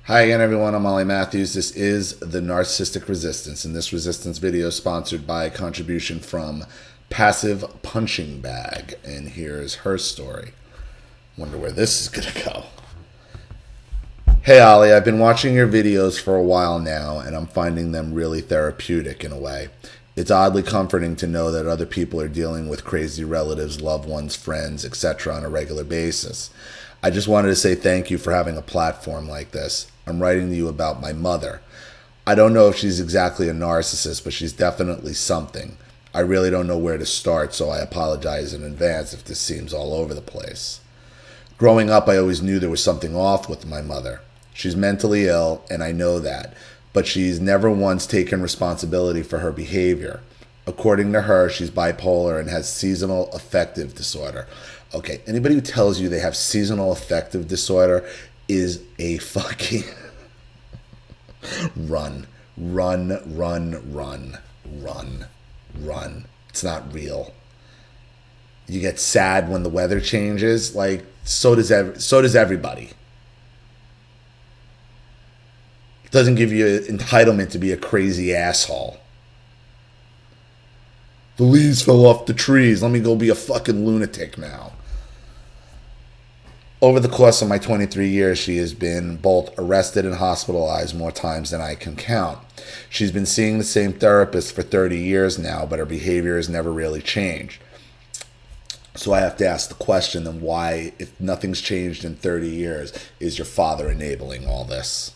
Hi again everyone, I'm Ollie Matthews. This is the Narcissistic Resistance, and this resistance video is sponsored by a contribution from Passive Punching Bag, and here's her story. Wonder where this is gonna go. Hey Ollie, I've been watching your videos for a while now, and I'm finding them really therapeutic in a way. It's oddly comforting to know that other people are dealing with crazy relatives, loved ones, friends, etc. on a regular basis. I just wanted to say thank you for having a platform like this. I'm writing to you about my mother. I don't know if she's exactly a narcissist, but she's definitely something. I really don't know where to start, so I apologize in advance if this seems all over the place. Growing up, I always knew there was something off with my mother. She's mentally ill, and I know that, but she's never once taken responsibility for her behavior. According to her, she's bipolar and has seasonal affective disorder. Okay, anybody who tells you they have seasonal affective disorder is a fucking run. It's not real. You get sad when the weather changes, like so does everybody. It doesn't give you entitlement to be a crazy asshole. The leaves fell off the trees. Let me go be a fucking lunatic now. Over the course of my 23 years, she has been both arrested and hospitalized more times than I can count. She's been seeing the same therapist for 30 years now, but her behavior has never really changed. So I have to ask the question, then why, if nothing's changed in 30 years, is your father enabling all this?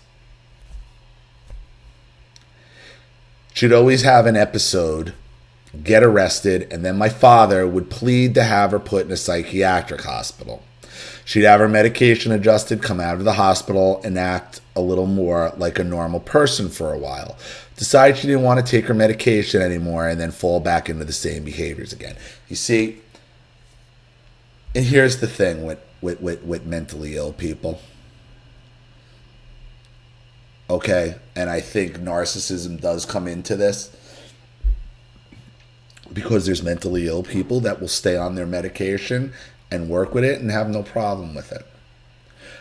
She'd always have an episode, get arrested, and then my father would plead to have her put in a psychiatric hospital. She'd have her medication adjusted, come out of the hospital, and act a little more like a normal person for a while. Decide she didn't want to take her medication anymore, and then fall back into the same behaviors again. You see, and here's the thing with mentally ill people. Okay, and I think narcissism does come into this because there's mentally ill people that will stay on their medication and work with it and have no problem with it.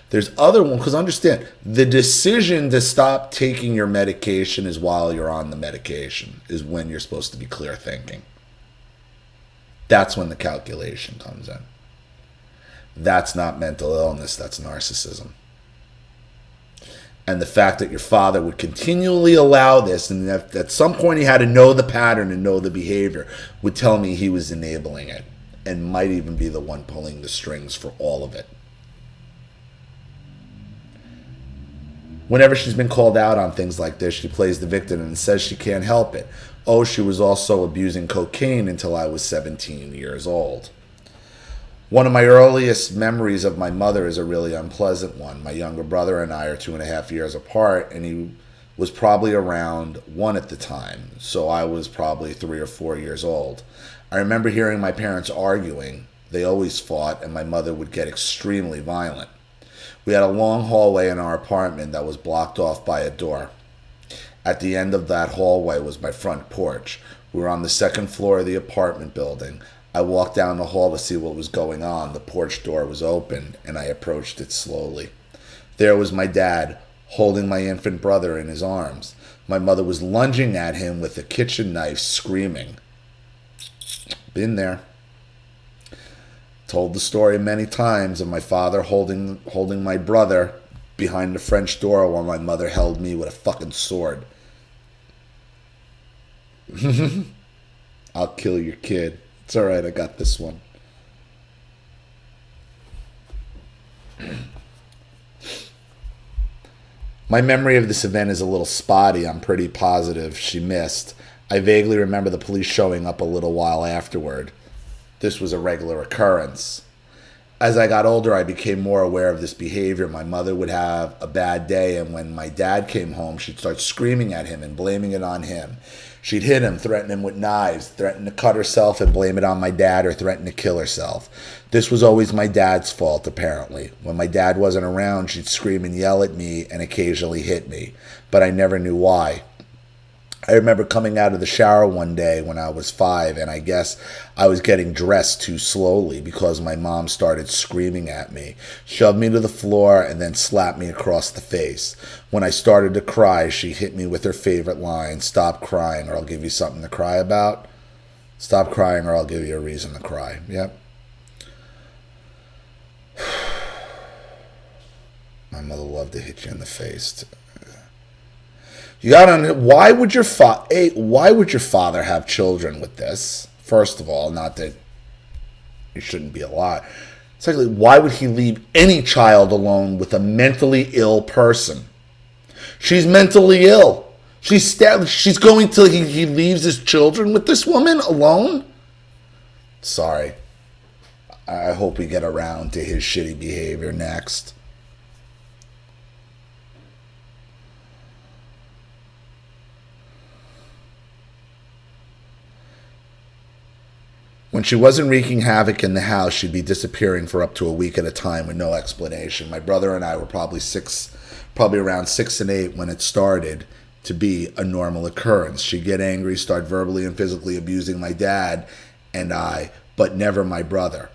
There's other ones, because understand, the decision to stop taking your medication is while you're on the medication, is when you're supposed to be clear thinking. That's when the calculation comes in. That's not mental illness, that's narcissism. And the fact that your father would continually allow this, and that at some point he had to know the pattern and know the behavior, would tell me he was enabling it and might even be the one pulling the strings for all of it. Whenever she's been called out on things like this, she plays the victim and says she can't help it. Oh, she was also abusing cocaine until I was 17 years old. One of my earliest memories of my mother is a really unpleasant one. My younger brother and I are 2.5 years apart, and he was probably around 1 at the time, so I was probably 3 or 4 years old. I remember hearing my parents arguing. They always fought, and my mother would get extremely violent. We had a long hallway in our apartment that was blocked off by a door. At the end of that hallway was my front porch. We were on the second floor of the apartment building. I walked down the hall to see what was going on. The porch door was open, and I approached it slowly. There was my dad, holding my infant brother in his arms. My mother was lunging at him with a kitchen knife, screaming. Been there. Told the story many times of my father holding my brother behind the French door while my mother held me with a fucking sword. I'll kill your kid. It's all right, I got this one. My memory of this event is a little spotty. I'm pretty positive she missed. I vaguely remember the police showing up a little while afterward. This was a regular occurrence. As I got older, I became more aware of this behavior. My mother would have a bad day, and when my dad came home, she'd start screaming at him and blaming it on him. She'd hit him, threaten him with knives, threaten to cut herself and blame it on my dad, or threaten to kill herself. This was always my dad's fault, apparently. When my dad wasn't around, she'd scream and yell at me and occasionally hit me, but I never knew why. I remember coming out of the shower one day when I was 5, and I guess I was getting dressed too slowly because my mom started screaming at me, shoved me to the floor, and then slapped me across the face. When I started to cry, she hit me with her favorite line, "Stop crying or I'll give you something to cry about." Stop crying or I'll give you a reason to cry. Yep. My mother loved to hit you in the face. You gotta. Why would your father have children with this? First of all, not that it shouldn't be a lot. Secondly, why would he leave any child alone with a mentally ill person? She's mentally ill. She's going till he leaves his children with this woman alone. Sorry. I hope we get around to his shitty behavior next. When she wasn't wreaking havoc in the house, she'd be disappearing for up to a week at a time with no explanation. My brother and I were probably around 6 and 8 when it started to be a normal occurrence. She'd get angry, start verbally and physically abusing my dad and I, but never my brother,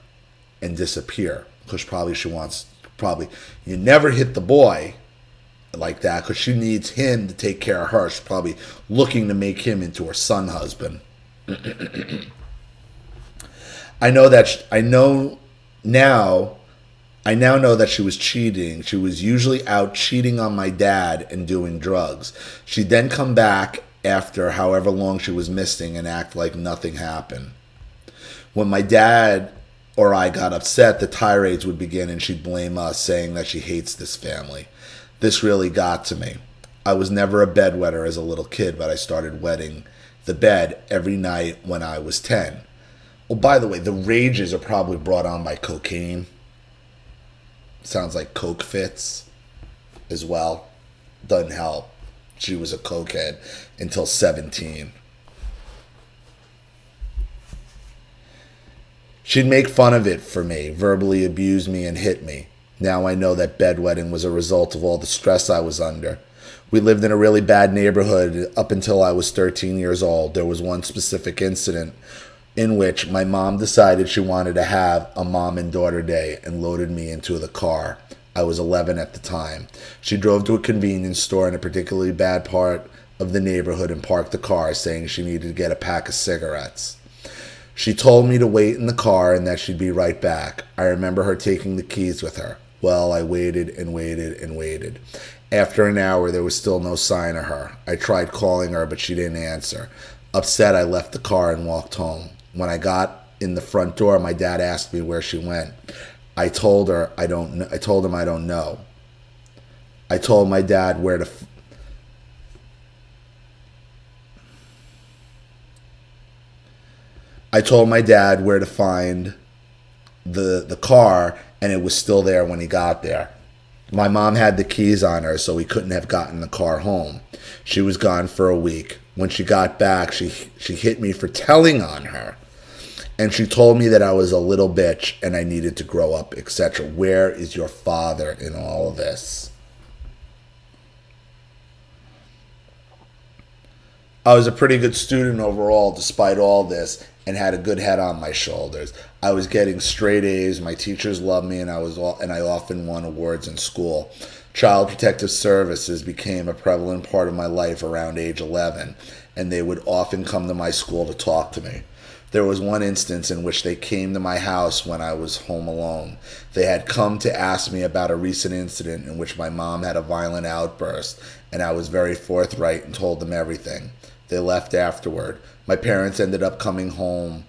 and disappear. Because you never hit the boy like that because she needs him to take care of her. She's probably looking to make him into her son husband. I now know that she was cheating. She was usually out cheating on my dad and doing drugs. She'd then come back after however long she was missing and act like nothing happened. When my dad or I got upset, the tirades would begin and she'd blame us, saying that she hates this family. This really got to me. I was never a bedwetter as a little kid, but I started wetting the bed every night when I was 10. Oh, by the way, the rages are probably brought on by cocaine. Sounds like coke fits as well. Doesn't help. She was a cokehead until 17. She'd make fun of it for me, verbally abuse me, and hit me. Now I know that bedwetting was a result of all the stress I was under. We lived in a really bad neighborhood up until I was 13 years old. There was one specific incident in which my mom decided she wanted to have a mom and daughter day and loaded me into the car. I was 11 at the time. She drove to a convenience store in a particularly bad part of the neighborhood and parked the car, saying she needed to get a pack of cigarettes. She told me to wait in the car and that she'd be right back. I remember her taking the keys with her. Well, I waited and waited and waited. After an hour, there was still no sign of her. I tried calling her, but she didn't answer. Upset, I left the car and walked home. When I got in the front door, my dad asked me where she went. I told him I don't know. I told my dad where to find the car, and it was still there when he got there. My mom had the keys on her, so he couldn't have gotten the car home. She was gone for a week. When she got back, she hit me for telling on her. And she told me that I was a little bitch and I needed to grow up, etc. Where is your father in all of this? I was a pretty good student overall, despite all this, and had a good head on my shoulders. I was getting straight A's. My teachers loved me, and I often won awards in school. Child Protective Services became a prevalent part of my life around age 11, and they would often come to my school to talk to me. There was one instance in which they came to my house when I was home alone. They had come to ask me about a recent incident in which my mom had a violent outburst, and I was very forthright and told them everything. They left afterward. My parents ended up coming home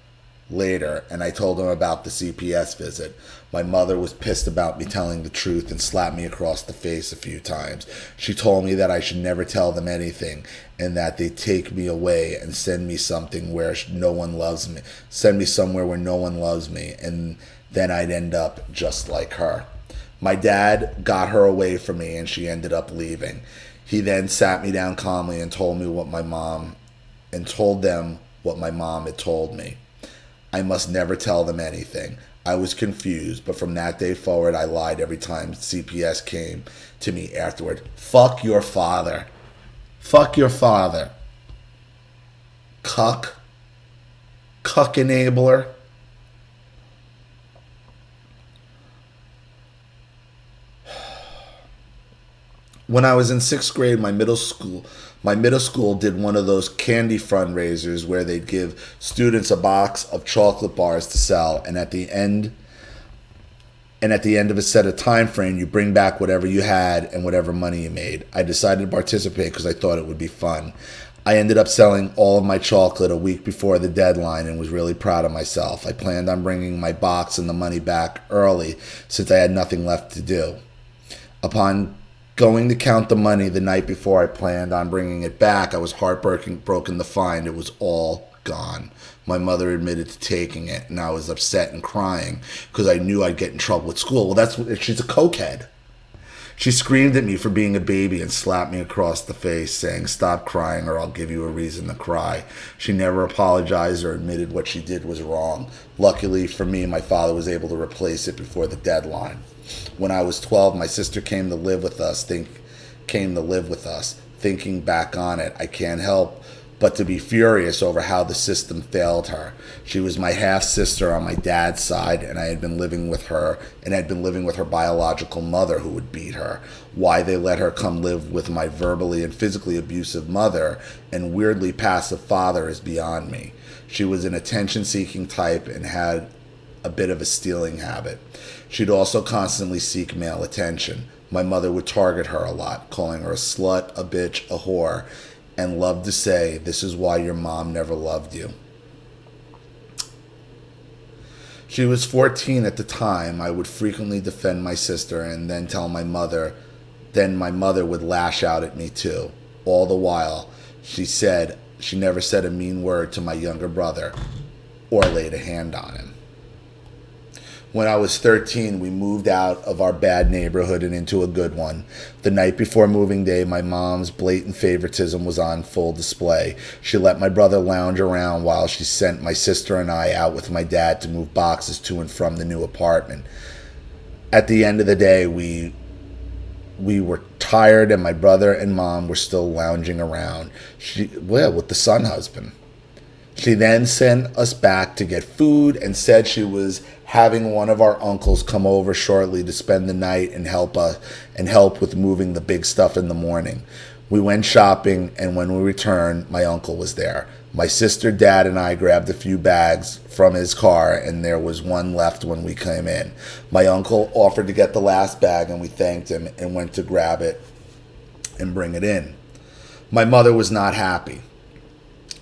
later, and I told them about the CPS visit. My mother was pissed about me telling the truth and slapped me across the face a few times. She told me that I should never tell them anything and that they'd take me away and send me somewhere where no one loves me, and then I'd end up just like her. My dad got her away from me, and she ended up leaving. He then sat me down calmly and told them what my mom had told me. I must never tell them anything. I was confused, but from that day forward, I lied every time CPS came to me afterward. Fuck your father. Fuck your father. cuck, cuck enabler. When I was in sixth grade, my middle school did one of those candy fundraisers where they'd give students a box of chocolate bars to sell, and at the end of a set of time frame, you bring back whatever you had and whatever money you made. I decided to participate because I thought it would be fun. I ended up selling all of my chocolate a week before the deadline and was really proud of myself. I planned on bringing my box and the money back early since I had nothing left to do. Upon going to count the money the night before I planned on bringing it back, I was heartbroken to find it was all gone. My mother admitted to taking it, and I was upset and crying because I knew I'd get in trouble at school. Well, she's a cokehead. She screamed at me for being a baby and slapped me across the face, saying, "Stop crying or I'll give you a reason to cry." She never apologized or admitted what she did was wrong. Luckily for me, my father was able to replace it before the deadline. When I was 12, my sister came to live with us. Thinking back on it, I can't help but to be furious over how the system failed her. She was my half-sister on my dad's side, and I had been living with her biological mother who would beat her. Why they let her come live with my verbally and physically abusive mother and weirdly passive father is beyond me. She was an attention-seeking type and had a bit of a stealing habit. She'd also constantly seek male attention. My mother would target her a lot, calling her a slut, a bitch, a whore, and loved to say, "This is why your mom never loved you." She was 14 at the time. I would frequently defend my sister and then tell my mother. Then my mother would lash out at me too. All the while, she never said a mean word to my younger brother or laid a hand on him. When I was 13, we moved out of our bad neighborhood and into a good one. The night before moving day, my mom's blatant favoritism was on full display. She let my brother lounge around while she sent my sister and I out with my dad to move boxes to and from the new apartment. At the end of the day, we were tired and my brother and mom were still lounging around. With the son husband. She then sent us back to get food and said she was having one of our uncles come over shortly to spend the night and help with moving the big stuff in the morning. We went shopping, and when we returned, my uncle was there. My sister, dad, and I grabbed a few bags from his car, and there was one left when we came in. My uncle offered to get the last bag, and we thanked him and went to grab it and bring it in. My mother was not happy.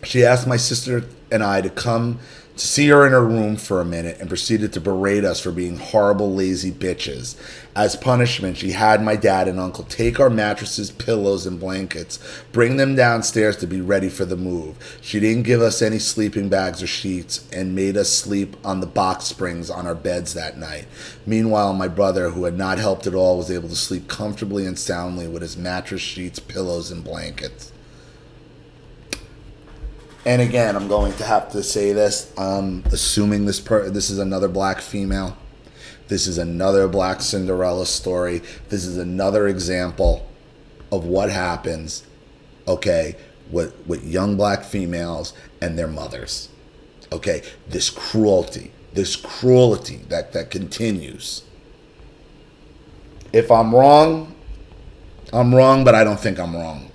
She asked my sister and I to come to see her in her room for a minute and proceeded to berate us for being horrible, lazy bitches. As punishment, she had my dad and uncle take our mattresses, pillows, and blankets, bring them downstairs to be ready for the move. She didn't give us any sleeping bags or sheets and made us sleep on the box springs on our beds that night. Meanwhile, my brother, who had not helped at all, was able to sleep comfortably and soundly with his mattress, sheets, pillows, and blankets. And again, I'm going to have to say this. Assuming this is another black female. This is another black Cinderella story. This is another example of what happens, okay, with young black females and their mothers. Okay, this cruelty that continues. If I'm wrong, but I don't think I'm wrong.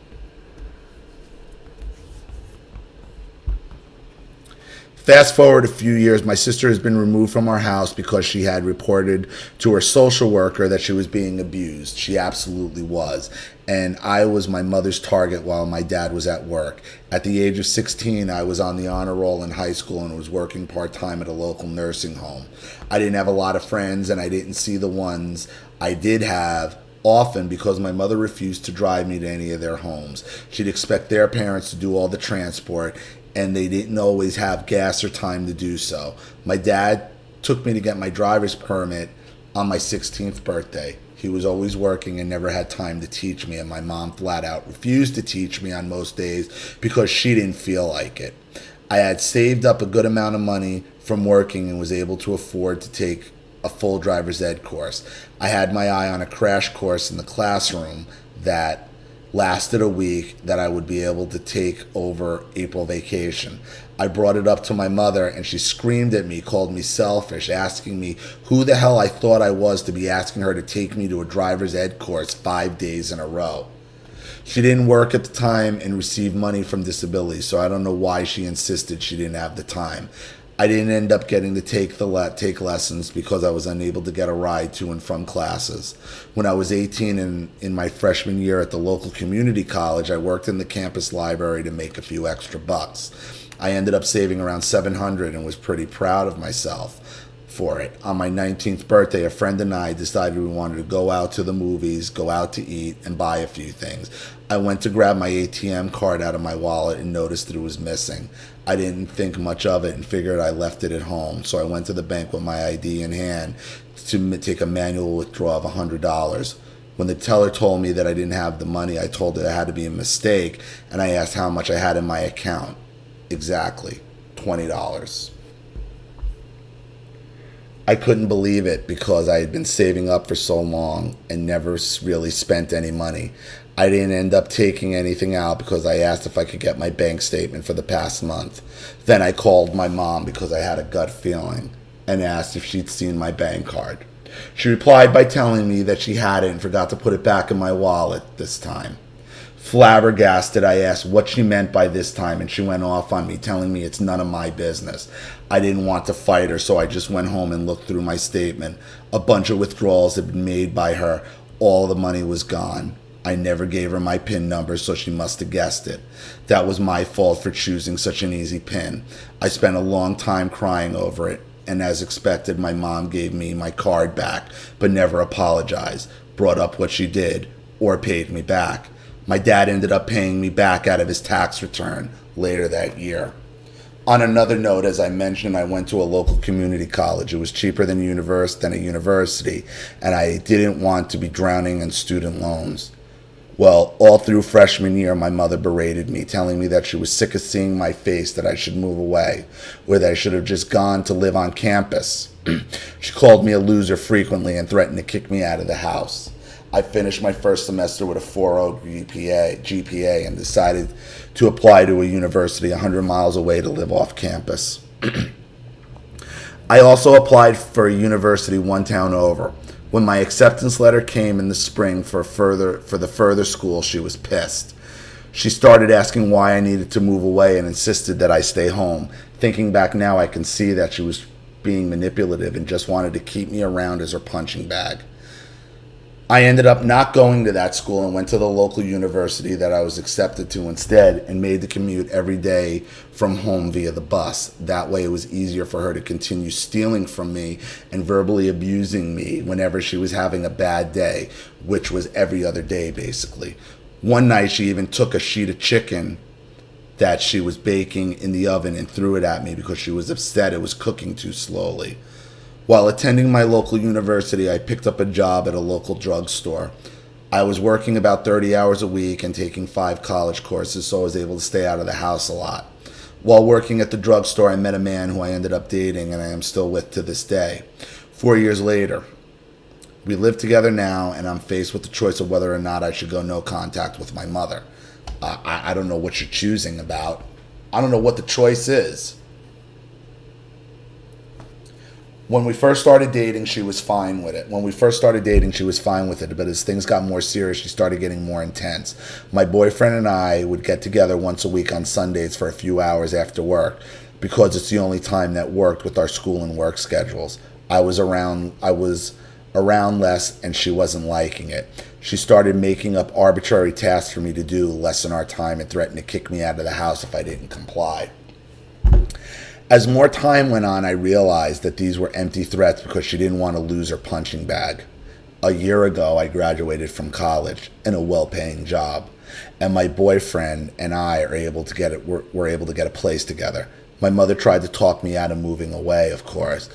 Fast forward a few years, my sister has been removed from our house because she had reported to her social worker that she was being abused. She absolutely was. And I was my mother's target while my dad was at work. At the age of 16, I was on the honor roll in high school and was working part-time at a local nursing home. I didn't have a lot of friends, and I didn't see the ones I did have often because my mother refused to drive me to any of their homes. She'd expect their parents to do all the transport, and they didn't always have gas or time to do so. My dad took me to get my driver's permit on my 16th birthday. He was always working and never had time to teach me, and my mom flat out refused to teach me on most days because she didn't feel like it. I had saved up a good amount of money from working and was able to afford to take a full driver's ed course. I had my eye on a crash course in the classroom that lasted a week that I would be able to take over April vacation. I brought it up to my mother and she screamed at me, called me selfish, asking me who the hell I thought I was to be asking her to take me to a driver's ed course 5 days in a row. She didn't work at the time and received money from disability, so I don't know why she insisted she didn't have the time. I didn't end up getting to take lessons because I was unable to get a ride to and from classes. When I was 18 and in my freshman year at the local community college, I worked in the campus library to make a few extra bucks. I ended up saving around $700 and was pretty proud of myself for it. On my 19th birthday, a friend and I decided we wanted to go out to the movies, go out to eat, and buy a few things. I went to grab my ATM card out of my wallet and noticed that it was missing. I didn't think much of it and figured I left it at home, so I went to the bank with my ID in hand to take a manual withdrawal of $100. When the teller told me that I didn't have the money, I told her it had to be a mistake, and I asked how much I had in my account. Exactly, $20. I couldn't believe it because I had been saving up for so long and never really spent any money. I didn't end up taking anything out because I asked if I could get my bank statement for the past month. Then I called my mom because I had a gut feeling and asked if she'd seen my bank card. She replied by telling me that she had it and forgot to put it back in my wallet this time. Flabbergasted, I asked what she meant by this time, and she went off on me, telling me it's none of my business. I didn't want to fight her, so I just went home and looked through my statement. A bunch of withdrawals had been made by her. All the money was gone. I never gave her my PIN number, so she must have guessed it. That was my fault for choosing such an easy PIN. I spent a long time crying over it, and as expected, my mom gave me my card back, but never apologized, brought up what she did, or paid me back. My dad ended up paying me back out of his tax return later that year. On another note, as I mentioned, I went to a local community college. It was cheaper than a university, and I didn't want to be drowning in student loans. Well, all through freshman year, my mother berated me, telling me that she was sick of seeing my face, that I should move away, or that I should have just gone to live on campus. She called me a loser frequently and threatened to kick me out of the house. I finished my first semester with a 4.0 GPA and decided to apply to a university 100 miles away to live off campus. I also applied for a university one town over. When my acceptance letter came in the spring for the further school, she was pissed. She started asking why I needed to move away and insisted that I stay home. Thinking back now, I can see that she was being manipulative and just wanted to keep me around as her punching bag. I ended up not going to that school and went to the local university that I was accepted to instead and made the commute every day from home via the bus. That way it was easier for her to continue stealing from me and verbally abusing me whenever she was having a bad day, which was every other day basically. One night she even took a sheet of chicken that she was baking in the oven and threw it at me because she was upset it was cooking too slowly. While attending my local university, I picked up a job at a local drugstore. I was working about 30 hours a week and taking 5 college courses, so I was able to stay out of the house a lot. While working at the drugstore, I met a man who I ended up dating and I am still with to this day. 4 years later, we live together now, and I'm faced with the choice of whether or not I should go no contact with my mother. I don't know what you're choosing about. I don't know what the choice is. When we first started dating, she was fine with it. But as things got more serious, she started getting more intense. My boyfriend and I would get together once a week on Sundays for a few hours after work because it's the only time that worked with our school and work schedules. I was around less, and she wasn't liking it. She started making up arbitrary tasks for me to do, lessen our time, and threatened to kick me out of the house if I didn't comply. As more time went on, I realized that these were empty threats because she didn't want to lose her punching bag. A year ago, I graduated from college in a well-paying job, and my boyfriend and I were able to get a place together. My mother tried to talk me out of moving away, of course,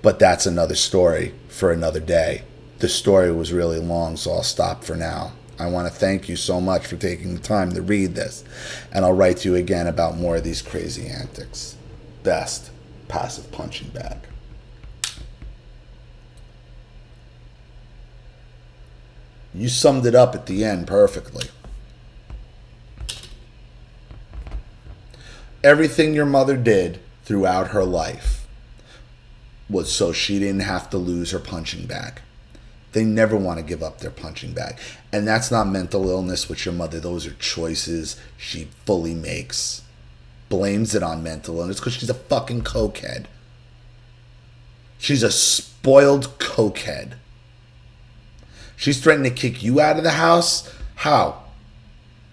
but that's another story for another day. The story was really long, so I'll stop for now. I want to thank you so much for taking the time to read this, and I'll write to you again about more of these crazy antics. Best, passive punching bag. You summed it up at the end perfectly. Everything your mother did throughout her life was so she didn't have to lose her punching bag. They never want to give up their punching bag. And that's not mental illness with your mother. Those are choices she fully makes. Blames it on mental illness because she's a fucking cokehead. She's a spoiled cokehead. She's threatening to kick you out of the house? How?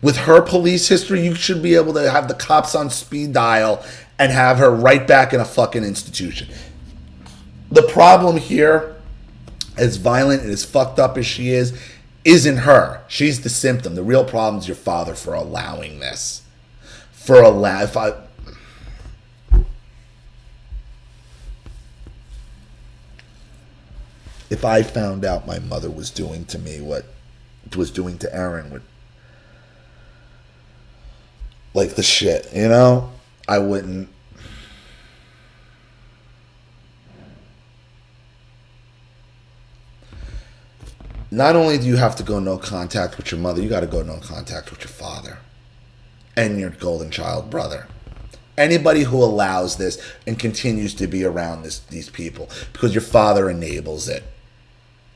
With her police history, you should be able to have the cops on speed dial and have her right back in a fucking institution. The problem here, as violent and as fucked up as she is, isn't her. She's the symptom. The real problem is your father for allowing this. If I found out my mother was doing to me what was doing to Aaron, like the shit, you know, I wouldn't. Not only do you have to go no contact with your mother, you got to go no contact with your father and your golden child brother. Anybody who allows this and continues to be around these people, because your father enables it,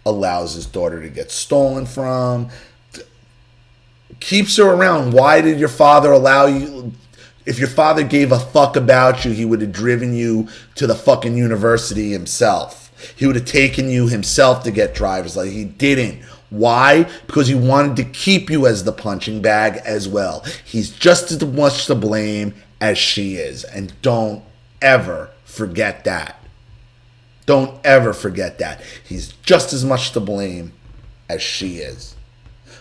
allows his daughter to get stolen from, keeps her around. Why did your father allow you? If your father gave a fuck about you, he would have driven you to the fucking university himself. He would have taken you himself to get driver's license. He didn't. Why? Because he wanted to keep you as the punching bag as well. He's just as much to blame as she is. And don't ever forget that. Don't ever forget that. He's just as much to blame as she is.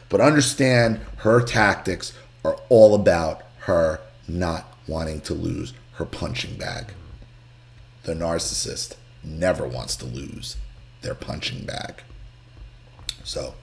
But understand, her tactics are all about her not wanting to lose her punching bag. The narcissist never wants to lose their punching bag. So,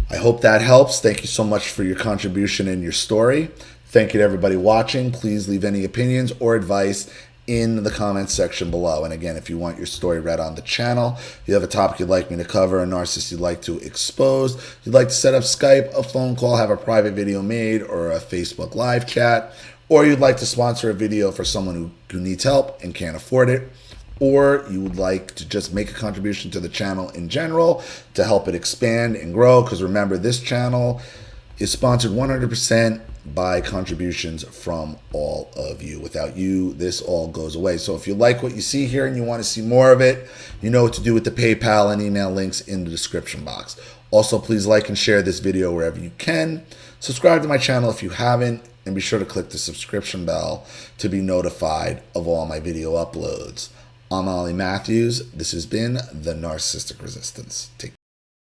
I hope that helps. Thank you so much for your contribution and your story. Thank you to everybody watching. Please leave any opinions or advice in the comments section below. And again, if you want your story read on the channel, if you have a topic you'd like me to cover, a narcissist you'd like to expose, you'd like to set up Skype, a phone call, have a private video made, or a Facebook live chat, or you'd like to sponsor a video for someone who needs help and can't afford it, or you would like to just make a contribution to the channel in general to help it expand and grow, because remember, this channel is sponsored 100% by contributions from all of you. Without you, this all goes away. So if you like what you see here and you want to see more of it, you know what to do with the PayPal and email links in the description box. Also, please like and share this video wherever you can. Subscribe to my channel if you haven't, and be sure to click the subscription bell to be notified of all my video uploads. I'm Ollie Matthews. This has been The Narcissistic Resistance. Take care.